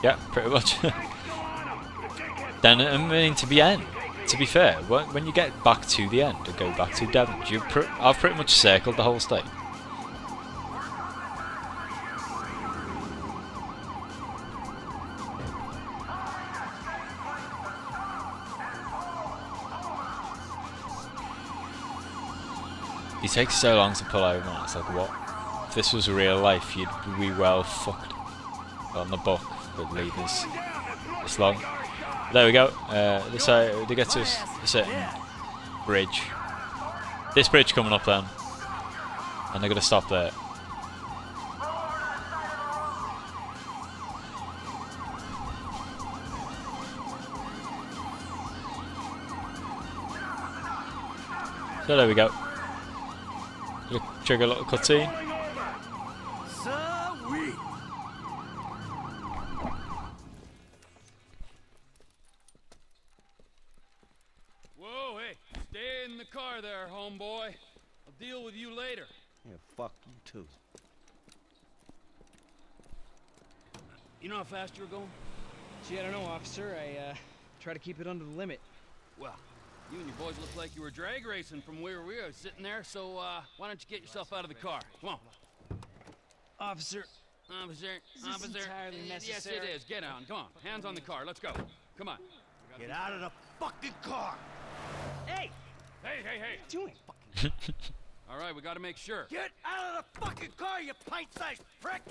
Yeah, pretty much. Then I mean, to be fair, when you get back to the end and go back to Devon, I've pretty much circled the whole state. It takes so long to pull over, man. It's like, what? If this was real life, you'd be well fucked on the book for leaving this long. There we go. They get to a certain bridge. This bridge coming up then, and they're gonna stop there. So there we go. Trigger a little cutscene. Whoa, hey, stay in the car there, homeboy. I'll deal with you later. Yeah, fuck you too. You know how fast you were going? Gee, I don't know, officer. I try to keep it under the limit. Well, you and your boys look like you were drag racing from where we were sitting there, so why don't you get yourself out of the car? Come on. Officer, Officer, is this entirely necessary? Yes, it is. Get on. Come on. Hands on the car. Let's go. Come on. Get out of the fucking car! Hey! Hey! What are you doing? All right, we got to make sure. Get out of the fucking car, you pint-sized prick!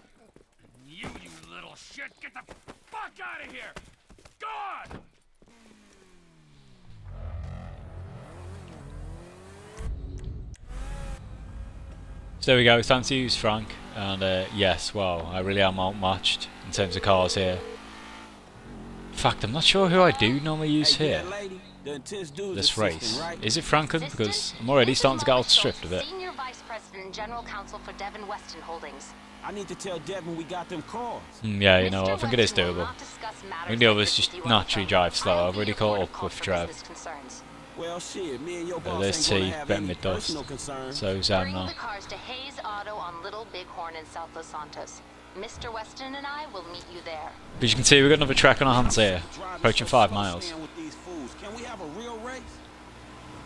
You little shit! Get the fuck out of here! God! So there we go, it's time to use Frank, and yes, well, I really am outmatched in terms of cars here. In fact, I'm not sure who I do normally use here, this race. Is it Franklin? Because I'm already starting to get outstripped a bit. Senior Vice President and General Counsel for Devon Weston Holdings. I need to tell Devon we got them cars. Yeah, you know what, I think it is doable. I think the others just naturally drive slow. I've already caught up with Trev. Well, shit, me and your boss There's ain't T, gonna have bit any mid-dust. personal concerns. So Bring now. the cars to Hayes Auto on Little Bighorn in South Los Santos. Mr. Weston and I will meet you there. As you can see, we've got another track on our hands here, approaching 5 miles. With these fools. Can we have a real race?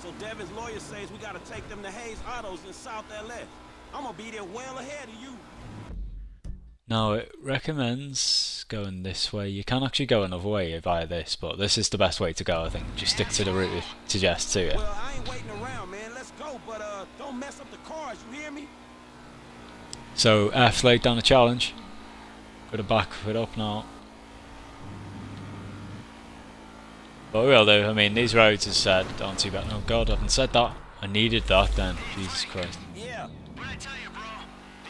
So Devon's lawyer says we gotta take them to Hayes Autos in South LA. I'm gonna be there well ahead of you. Now, it recommends going this way. You can actually go another way via this, but this is the best way to go, I think. Just stick to the route it suggests to you. Well, I ain't waiting around, man. Let's go, but don't mess up the cars, you hear me? So, F laid down a challenge. Got to back it up now. But we will do. I mean, these roads, as said, aren't too bad. Oh god, I haven't said that. I needed that then. Jesus Christ. Yeah.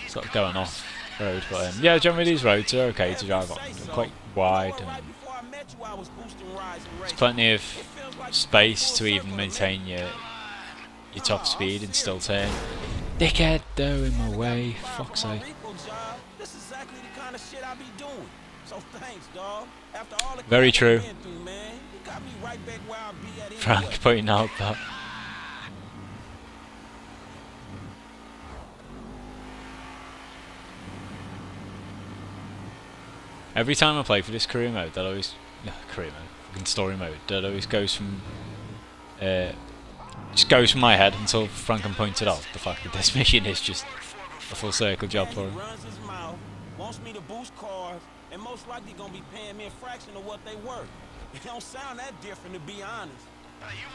Sort of going off road, but yeah, generally these roads are okay to drive on. They're quite wide and there's plenty of space to even maintain your top speed and still turn. Dickhead, though, in my way. Fuck's sake. Very true. Frank pointing out that. Every time I play for this career mode, that always career mode, fucking story mode, that always goes from just goes from my head until Franklin pointed out the fact that this mission is just a full circle job for him. Wants me to boost cars, and most likely gonna be paying me a fraction of what they worth. It don't sound that different, to be honest.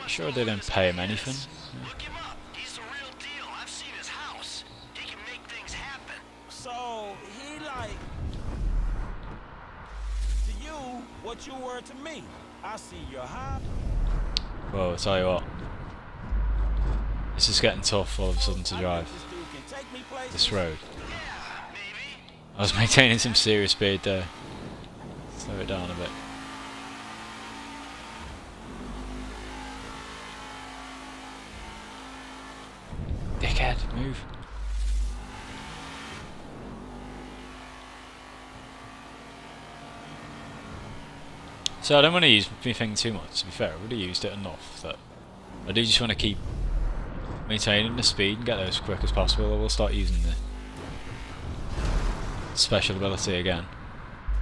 Sure, they don't pay him anything. Look him up. He's the real deal. I've seen his house. He can make things happen. So he like to you what you were to me. I see your high. Well, I'll tell you what. This is getting tough all of a sudden to drive. This road. I was maintaining some serious speed there. Slow it down a bit. Dickhead, move. So I don't want to use my thing too much, to be fair. I would have used it enough that I do just want to keep maintaining the speed and get there as quick as possible, or we'll start using the special ability again.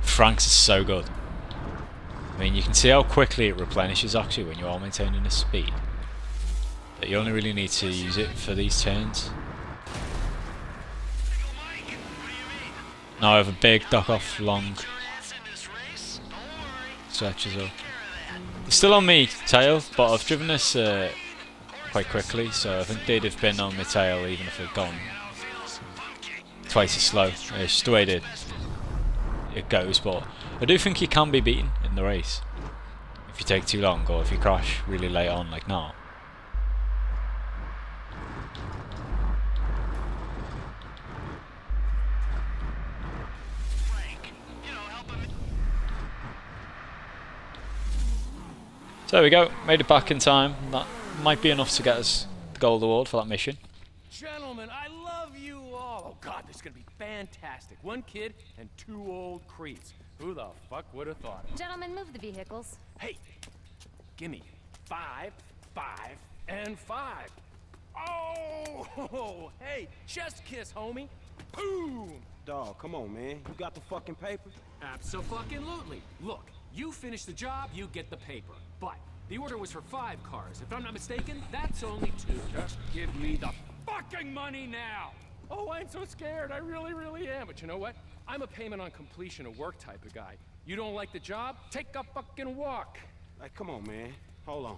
Frank's is so good. I mean, you can see how quickly it replenishes actually when you are maintaining the speed. But you only really need to use it for these turns. Now I have a big duck off long stretch as well. It's still on me tail, but I've driven this quite quickly, so I think they'd have been on my tail even if it had gone twice as slow. It's just the way it goes, but I do think you can be beaten in the race if you take too long or if you crash really late on like now. So there we go, made it back in time. That might be enough to get us the gold award for that mission. Gentlemen, I love you all. Oh God, this is gonna be fantastic. 1 kid and 2 old creeps. Who the fuck would have thought it? Gentlemen, move the vehicles. Hey, gimme 5, 5, and 5. Oh, hey, chest kiss, homie. Boom. Dog, come on, man. You got the fucking paper? Abso-fucking-lutely. Look, you finish the job, you get the paper. But the order was for 5 cars. If I'm not mistaken, that's only 2. Just give me the fucking money now. Oh, I'm so scared. I really, really am. But you know what? I'm a payment on completion of work type of guy. You don't like the job? Take a fucking walk. Like, come on, man. Hold on.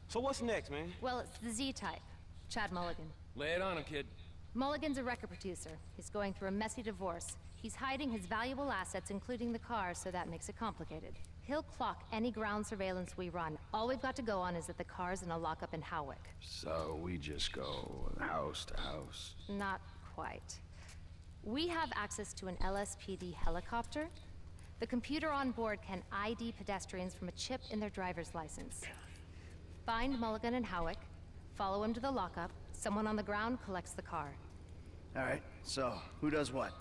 So what's next, man? Well, it's the Z-type. Chad Mulligan. Lay it on him, kid. Mulligan's a record producer. He's going through a messy divorce. He's hiding his valuable assets, including the car, so that makes it complicated. He'll clock any ground surveillance we run. All we've got to go on is that the car's in a lockup in Howick. So we just go house to house? Not quite. We have access to an LSPD helicopter. The computer on board can ID pedestrians from a chip in their driver's license. Find Mulligan in Howick, follow him to the lockup, someone on the ground collects the car. Alright, so who does what?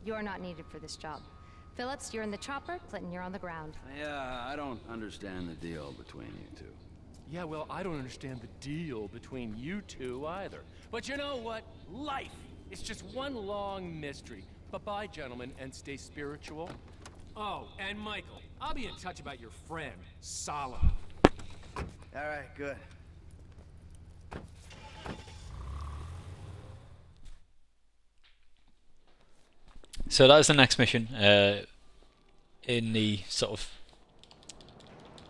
You're not needed for this job. Phillips, you're in the chopper. Clinton, you're on the ground. Yeah, I don't understand the deal between you two. Yeah, well, I don't understand the deal between you two either. But you know what? Life is just one long mystery. Bye-bye, gentlemen, and stay spiritual. Oh, and Michael, I'll be in touch about your friend, Solomon. Alright, good. So that is the next mission in the sort of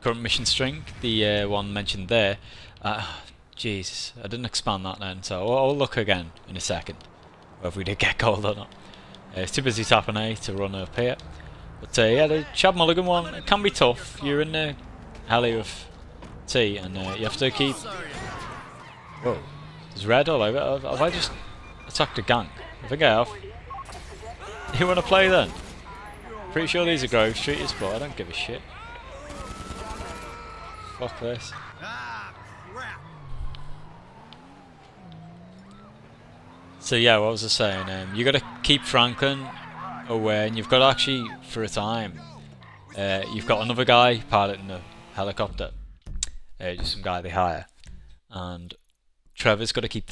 current mission string, the one mentioned there. Jesus, I didn't expand that then, so I'll look again in a second whether we did get gold or not. It's too busy tapping A to run up here. But yeah, the Chad Mulligan one, it can be tough. You're in the heli with T and you have to keep... Whoa, there's red all over. Have I just attacked a gang? I think I have. You want to play then? Pretty sure these are Grove Streeters, but I don't give a shit. Fuck this. So yeah, what was I saying? You got to keep Franklin away, and you've got to actually, for a time, you've got another guy piloting the helicopter, just some guy they hire, and Trevor's got to keep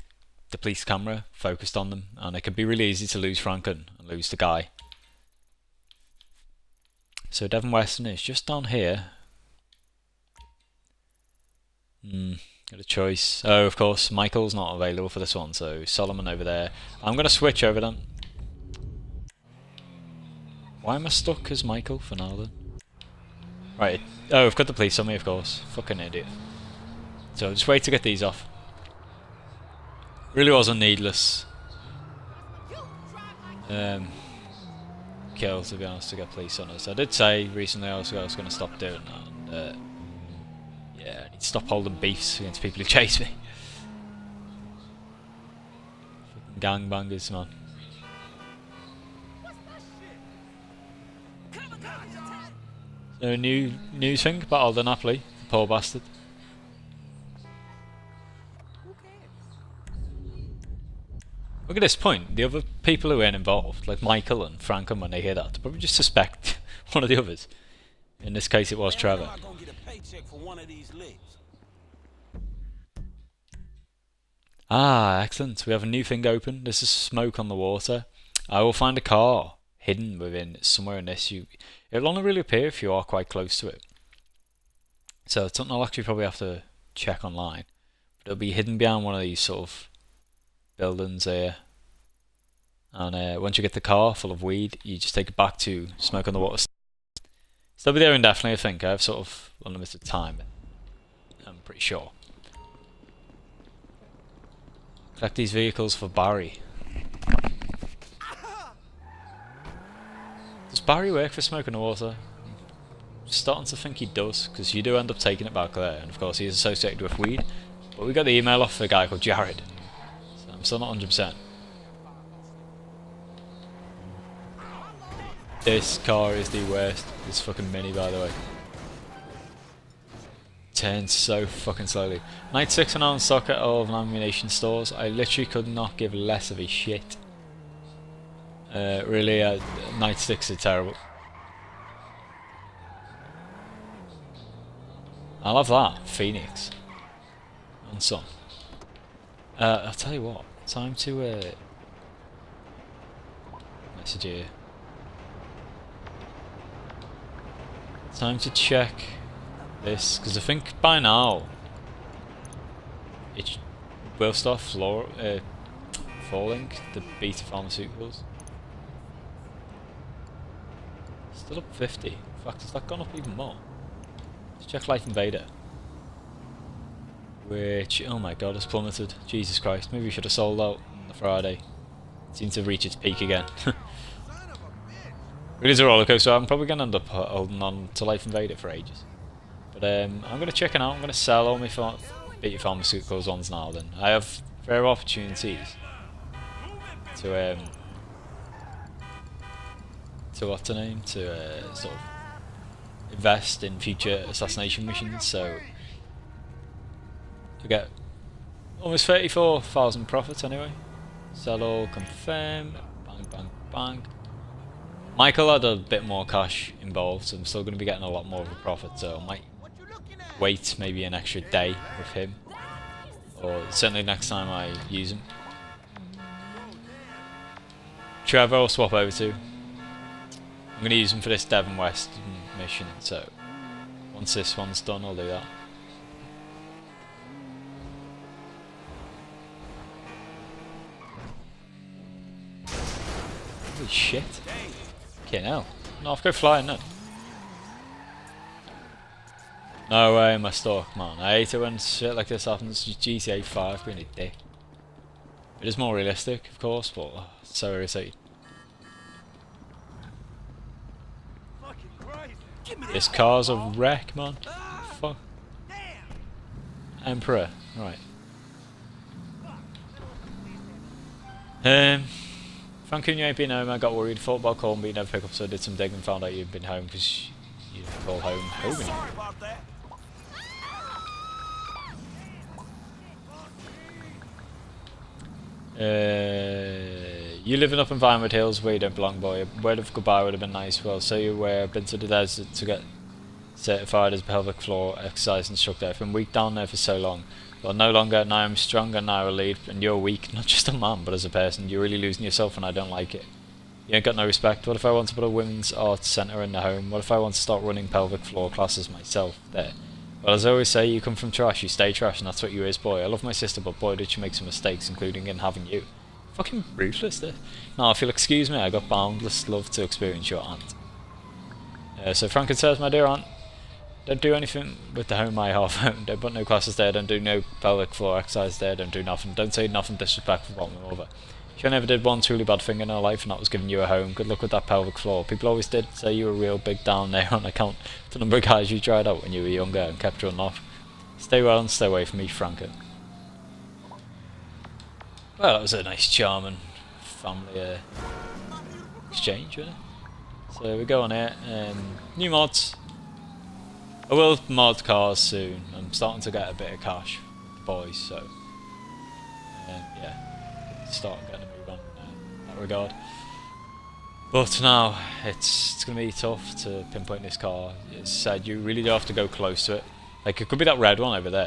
the police camera focused on them, and it can be really easy to lose Franklin and lose the guy. So Devon Weston is just down here. Got a choice. Oh, of course, Michael's not available for this one, so Solomon over there. I'm going to switch over then. Why am I stuck as Michael for now then? Right, oh, I've got the police on me, of course. Fucking idiot. So just wait to get these off. Really was a needless kill, to be honest, to get police on us. I did say recently I was going to stop doing that. And, yeah, I need to stop holding beefs against people who chase me. Fucking gangbangers, man. So new news thing about Alden Napoli, the poor bastard. Look at this point, the other people who weren't involved, like Michael and Franklin, when they hear that, they probably just suspect one of the others. In this case it was Trevor. I'm not gonna get a paycheck for one of these licks. Ah, excellent. We have a new thing open. This is smoke on the water. I will find a car hidden within somewhere in this. It'll only really appear if you are quite close to it. So it's something I'll actually probably have to check online. But it'll be hidden behind one of these sort of buildings here. And once you get the car full of weed, you just take it back to Smoke on the Water. So they'll be there indefinitely, I think. I have sort of unlimited time, I'm pretty sure. Collect these vehicles for Barry. Does Barry work for Smoke on the Water? I'm starting to think he does, because you do end up taking it back there, and of course he is associated with weed. But we got the email off a guy called Jared, so I'm still not 100%. This car is the worst. This fucking Mini, by the way. Turns so fucking slowly. Night 6 are now in stock at all of ammunition stores. I literally could not give less of a shit. Really, Night 6 are terrible. I love that. Phoenix. And some. I'll tell you what. Time to message here. Time to check this, because I think by now it will start falling, the beta pharmaceuticals. Still up 50. In fact, has that gone up even more? Let's check Light Invader. Which, oh my god, has plummeted. Jesus Christ, maybe we should have sold out on the Friday. It seemed to reach its peak again. It is a rollercoaster. I'm probably going to end up holding on to Life Invader for ages. But I'm going to check it out. I'm going to sell all my beta pharmaceuticals ones now then. I have rare opportunities to what's the name? To sort of invest in future assassination missions, so to get almost 34,000 profits anyway. Sell all, confirm, bang bang bang. Michael had a bit more cash involved, so I'm still going to be getting a lot more of a profit, so I might wait maybe an extra day with him, or certainly next time I use him. Trevor I'll swap over to. I'm going to use him for this Devon West mission, so once this one's done I'll do that. Holy shit. Okay, now. No, I'll go flying then. No way am I stuck, man. I hate it when shit like this happens. GTA 5 being a dick. It is more realistic, of course, but it's so irritating. This car's a wreck, man. Fuck. Emperor. Right. Frank, you ain't been home. I got worried. Thought about calling, but you never pick up, so I did some digging and found out you'd been home because you didn't call home home anymore. Sorry about that. You living up in Vinewood Hills where you don't belong, boy. A word of goodbye would have been nice. Well, so you were. I've been to the desert to get certified as a pelvic floor exercise instructor. I've been weak down there for so long. Well, no longer. Now I'm stronger. Now I lead. And you're weak, not just a man, but as a person. You're really losing yourself, and I don't like it. You ain't got no respect. What if I want to put a women's arts centre in the home? What if I want to start running pelvic floor classes myself? There. Well, as I always say, you come from trash, you stay trash, and that's what you is, boy. I love my sister, but boy, did she make some mistakes, including in having you. Fucking ruthless, this. Now, if you'll excuse me, I got boundless love to experience your aunt. So Franken says, my dear aunt, don't do anything with the home I half own. Don't put no classes there, don't do no pelvic floor exercise there, don't do nothing. Don't say nothing disrespectful about my mother. She never did one truly bad thing in her life, and that was giving you a home. Good luck with that pelvic floor. People always did say you were real big down there on account of the number of guys you tried out when you were younger and kept running off. Stay well and stay away from me, Franken. Well, that was a nice, charming family exchange, wasn't it? So we go on here. New mods. I will mod cars soon. I'm starting to get a bit of cash, boys. So yeah, start getting a move on in that regard. But now it's going to be tough to pinpoint this car. It's said you really do have to go close to it. Like it could be that red one over there.